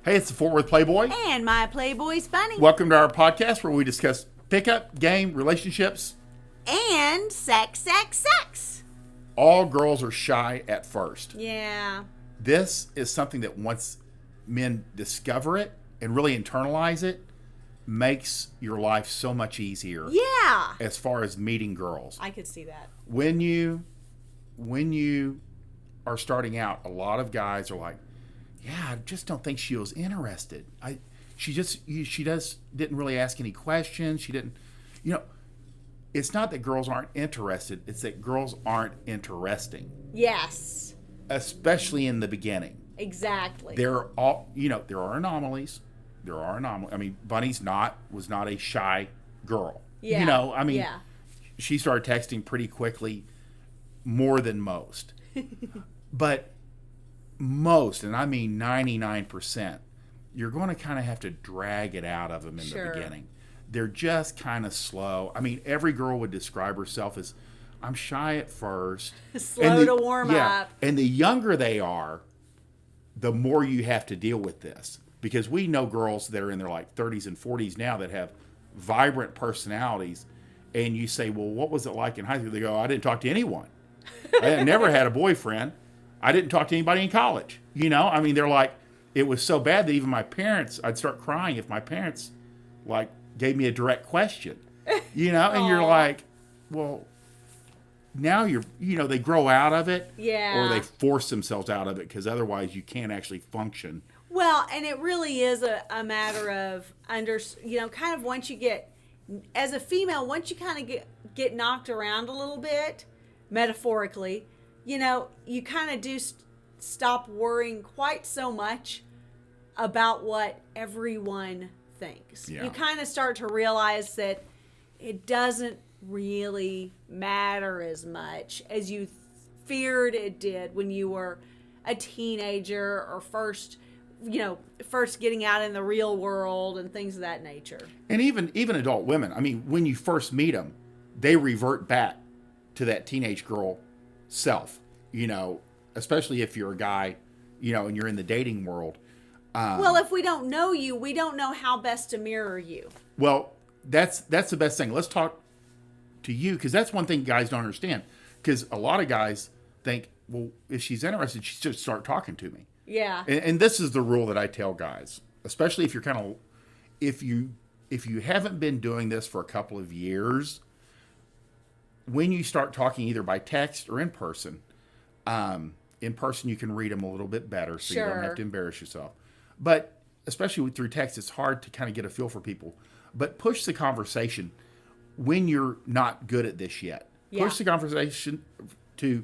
Hey, it's the Worth Playboy. And my Playboys Bunny. Welcome to our podcast where we discuss pickup, game, relationships. And sex. All girls are shy at first. Yeah. This is something that once men discover it and really internalize it, makes your life so much easier. Yeah. As far as meeting girls. I could see that. When you are starting out, a lot of guys are like, yeah, I just don't think she was interested. She didn't really ask any questions. She didn't, it's not that girls aren't interested. It's that girls aren't interesting. Yes. Especially in the beginning. Exactly. There are anomalies. I mean, Bunny's was not a shy girl. Yeah. She started texting pretty quickly, more than most. But most, and I mean 99%, you're going to kind of have to drag it out of them in the beginning. They're just kind of slow. I mean, every girl would describe herself as, I'm shy at first. Slow to warm up. And the younger they are, the more you have to deal with this. Because we know girls that are in their 30s and 40s now that have vibrant personalities. And you say, well, what was it like in high school? They go, I didn't talk to anyone. I never had a boyfriend. I didn't talk to anybody in college. I mean, they're like, it was so bad that even my parents, I'd start crying if my parents gave me a direct question, and you're like, well, now they grow out of it, or they force themselves out of it because otherwise you can't actually function. Well, and it really is a matter of kind of once you get, as a female, once you kind of get knocked around a little bit, metaphorically, you kind of do stop worrying quite so much about what everyone thinks. Yeah. You kind of start to realize that it doesn't really matter as much as you feared it did when you were a teenager or first getting out in the real world and things of that nature. And even adult women, I mean, when you first meet them, they revert back to that teenage girl self, especially if you're a guy, and you're in the dating world. Well, if we don't know you, we don't know how best to mirror you. Well, that's the best thing. Let's talk to you, because that's one thing guys don't understand. Because a lot of guys think, well, if she's interested, she should start talking to me. Yeah. And this is the rule that I tell guys, especially if you're if you haven't been doing this for a couple of years, when you start talking either by text or in person you can read them a little bit better, so you don't have to embarrass yourself. But especially through text, it's hard to kind of get a feel for people. But push the conversation when you're not good at this yet. Yeah. Push the conversation to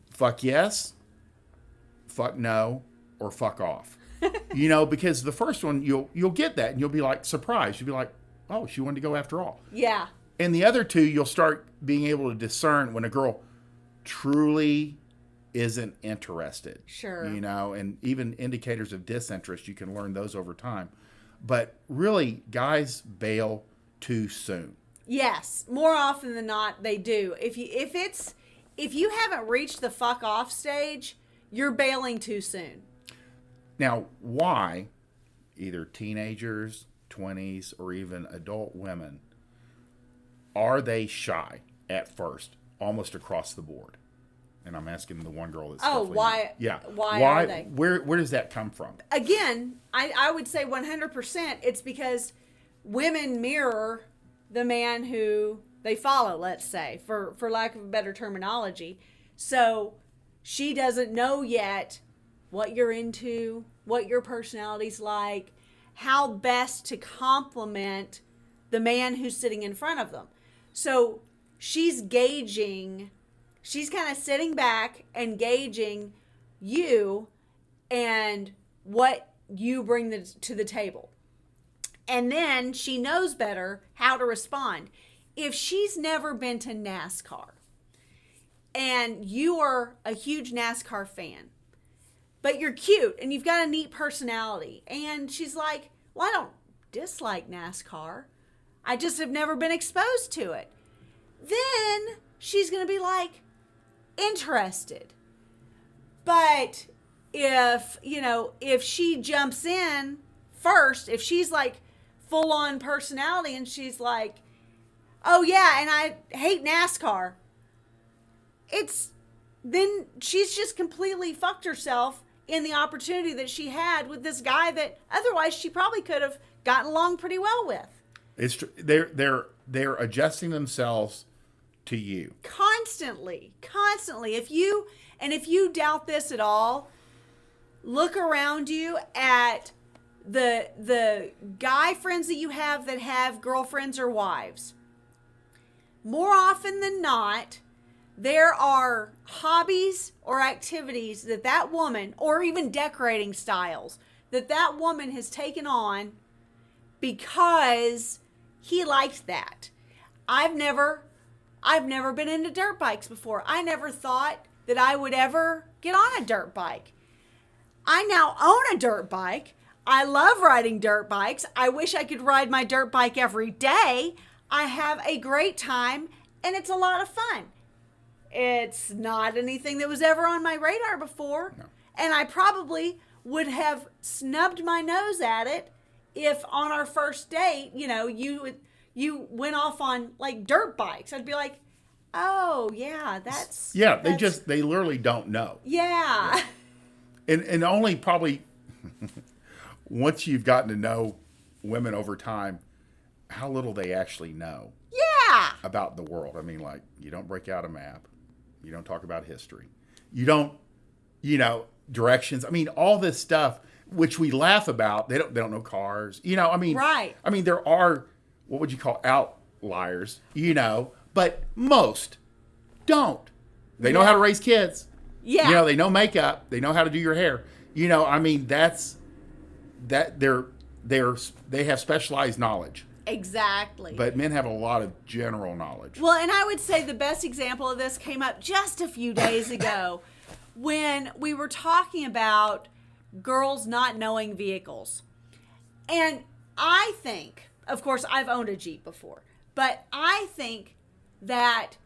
fuck yes, fuck no, or fuck off. Because the first one, you'll get that, and you'll be surprised. You'll be like, oh, she wanted to go after all. Yeah. And the other two, you'll start being able to discern when a girl truly isn't interested. Sure. And even indicators of disinterest, you can learn those over time. But really, guys bail too soon. Yes. More often than not, they do. If you haven't reached the fuck off stage, you're bailing too soon. Now, why either teenagers, 20s, or even adult women are they shy at first, almost across the board? And I'm asking the one girl that's why? Not. Yeah. Why are they? Where does that come from? Again, I would say 100%. It's because women mirror the man who they follow. Let's say, for lack of a better terminology, so she doesn't know yet what you're into, what your personality's like, how best to compliment the man who's sitting in front of them. So she's kind of sitting back and gauging you and what you bring to the table. And then she knows better how to respond. If she's never been to NASCAR and you are a huge NASCAR fan, but you're cute and you've got a neat personality, and she's like, well, I don't dislike NASCAR. I just have never been exposed to it. Then she's going to be interested. But if she jumps in first, if she's like full on personality and she's like, oh yeah, and I hate NASCAR, then she's just completely fucked herself in the opportunity that she had with this guy that otherwise she probably could have gotten along pretty well with. It's true. They're adjusting themselves to you Constantly. If you doubt this at all, look around you at the guy friends that you have that have girlfriends or wives. More often than not, there are hobbies or activities that woman, or even decorating styles, that woman has taken on because he liked that. I've never been into dirt bikes before. I never thought that I would ever get on a dirt bike. I now own a dirt bike. I love riding dirt bikes. I wish I could ride my dirt bike every day. I have a great time, and it's a lot of fun. It's not anything that was ever on my radar before. No. And I probably would have snubbed my nose at it if on our first date, you went off on like dirt bikes. I'd be like, oh yeah, they literally don't know. Yeah. And only probably once you've gotten to know women over time, how little they actually know. Yeah. About the world. I mean, like, you don't break out a map. You don't talk about history. You don't, directions. I mean, all this stuff, which we laugh about, they don't know cars. Right. I mean, there are, what would you call outliers, but most don't. They know how to raise kids. Yeah. They know makeup. They know how to do your hair. I mean, they have specialized knowledge. Exactly. But men have a lot of general knowledge. Well, and I would say the best example of this came up just a few days ago when we were talking about girls not knowing vehicles. And I think, of course, I've owned a Jeep before, but I think that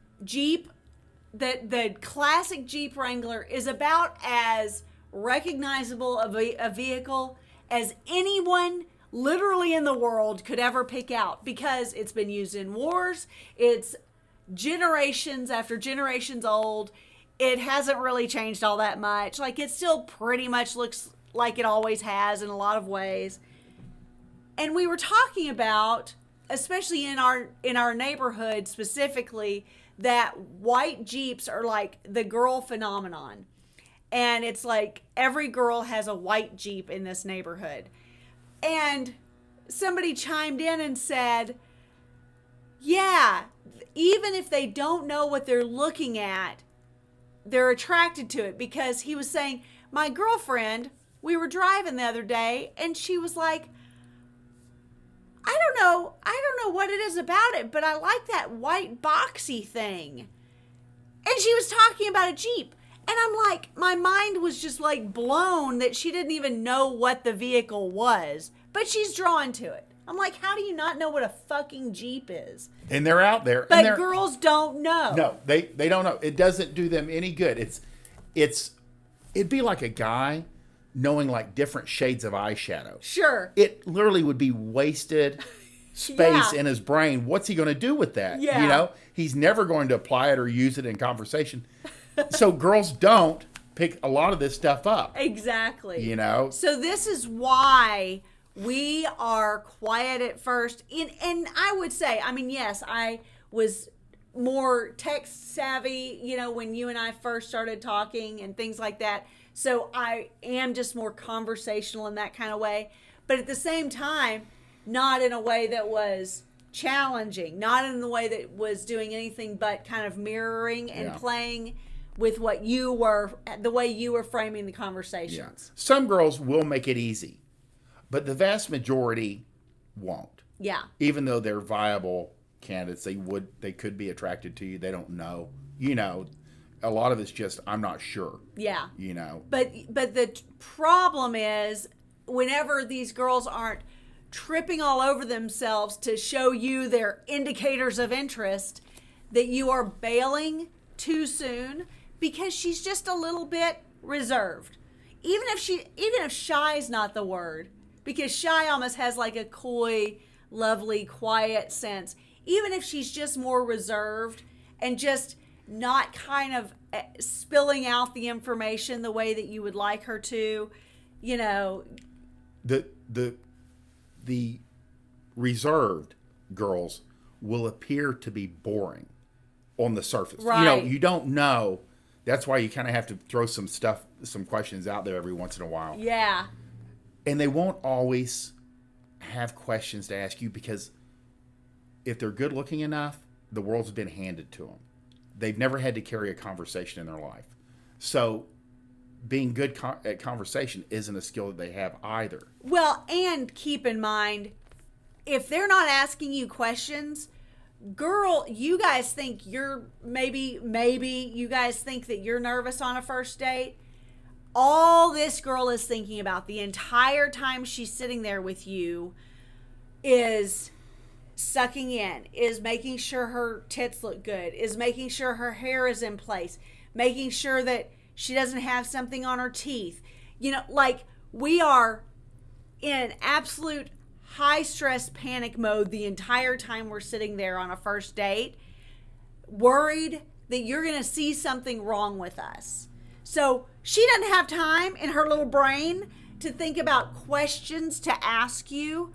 the classic Jeep Wrangler is about as recognizable of a vehicle as anyone literally in the world could ever pick out, because it's been used in wars. It's generations after generations old. It hasn't really changed all that much. Like, it still pretty much looks like it always has in a lot of ways. And we were talking about, especially in our neighborhood specifically, that white Jeeps are like the girl phenomenon. And it's like every girl has a white Jeep in this neighborhood. And somebody chimed in and said, yeah, even if they don't know what they're looking at, they're attracted to it. Because he was saying, my girlfriend, we were driving the other day, and she was like, I don't know what it is about it, but I like that white boxy thing. And she was talking about a Jeep. And I'm like, my mind was just like blown that she didn't even know what the vehicle was, but she's drawn to it. I'm like, how do you not know what a fucking Jeep is? And they're out there. But girls don't know. No, they don't know. It doesn't do them any good. It'd be like a guy knowing like different shades of eyeshadow. Sure. It literally would be wasted space in his brain. What's he going to do with that? Yeah. He's never going to apply it or use it in conversation. So girls don't pick a lot of this stuff up. Exactly. So this is why we are quiet at first. And I would say, I mean, yes, I was more tech savvy, when you and I first started talking and things like that. So I am just more conversational in that kind of way. But at the same time, not in a way that was challenging, not in the way that was doing anything but kind of mirroring and playing with the way you were framing the conversations. Yeah. Some girls will make it easy, but the vast majority won't. Yeah. Even though they're viable candidates, they could be attracted to you. They don't know. A lot of it's just, I'm not sure. Yeah. But the problem is, whenever these girls aren't tripping all over themselves to show you their indicators of interest, that you are bailing too soon because she's just a little bit reserved. even if shy is not the word, because shy almost has like a coy, lovely, quiet sense. Even if she's just more reserved and just not kind of spilling out the information the way that you would like her to, you know. The reserved girls will appear to be boring on the surface. Right. You know, you don't know. That's why you kind of have to throw some questions out there every once in a while. Yeah. And they won't always have questions to ask you, because if they're good looking enough, the world's been handed to them. They've never had to carry a conversation in their life. So being good at conversation isn't a skill that they have either. Well, and keep in mind, if they're not asking you questions, girl, you guys think you're maybe you guys think that you're nervous on a first date. All this girl is thinking about the entire time she's sitting there with you is sucking in, is making sure her tits look good, is making sure her hair is in place, making sure that she doesn't have something on her teeth. You know, like, we are in absolute high stress panic mode the entire time we're sitting there on a first date, worried that you're going to see something wrong with us. So she doesn't have time in her little brain to think about questions to ask you,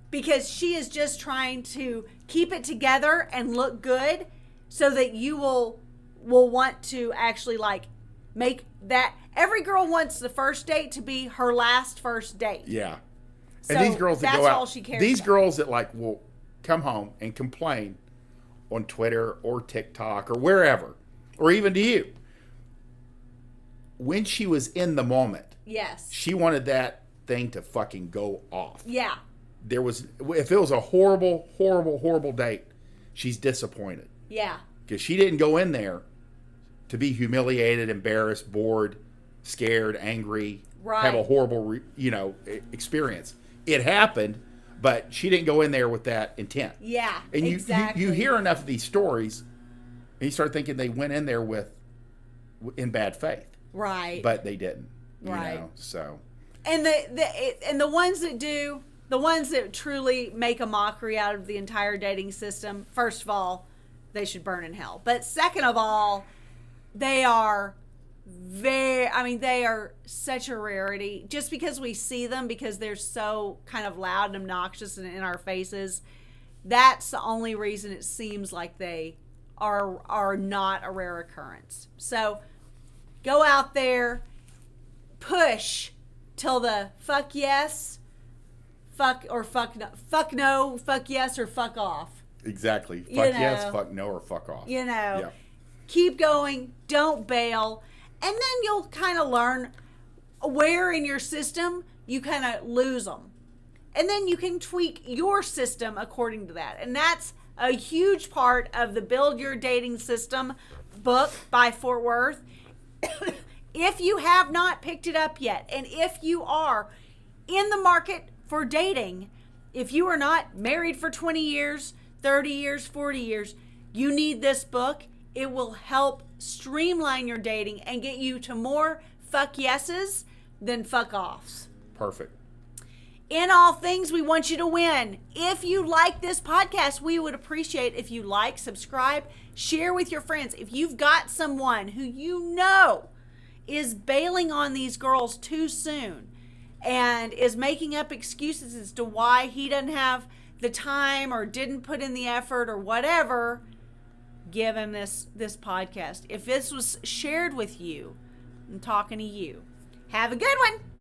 because she is just trying to keep it together and look good so that you will want to actually, like, make that. Every girl wants the first date to be her last first date. Yeah. So and these girls that that's go out, all she cares these about. girls that, like, will come home and complain on Twitter or TikTok or wherever, or even to you, when she was in the moment, Yes. she wanted that thing to fucking go off. Yeah. If it was a horrible, horrible, horrible date, she's disappointed. Yeah. Because she didn't go in there to be humiliated, embarrassed, bored, scared, angry, Right. have a horrible, experience. It happened, but she didn't go in there with that intent. Yeah. And exactly. you hear enough of these stories, and you start thinking they went in there in bad faith. Right. But they didn't. Right. So. And the ones that do, the ones that truly make a mockery out of the entire dating system, first of all, they should burn in hell. But second of all, they are they are such a rarity. Just because we see them, because they're so kind of loud and obnoxious and in our faces, that's the only reason it seems like they are not a rare occurrence. So go out there, push till the fuck yes, fuck or fuck no, fuck yes or fuck off. Exactly. Fuck yes, fuck no, or fuck off. Yeah. Keep going. Don't bail. And then you'll kind of learn where in your system you kind of lose them. And then you can tweak your system according to that. And that's a huge part of the Build Your Dating System book by Fort Worth. If you have not picked it up yet, and if you are in the market for dating, if you are not married for 20 years, 30 years, 40 years, you need this book. It will help streamline your dating and get you to more fuck yeses than fuck offs. Perfect. In all things, we want you to win. If you like this podcast, we would appreciate if you like, subscribe, share with your friends. If you've got someone who you know is bailing on these girls too soon and is making up excuses as to why he doesn't have the time or didn't put in the effort or whatever, give him this podcast. If this was shared with you, I'm talking to you. Have a good one.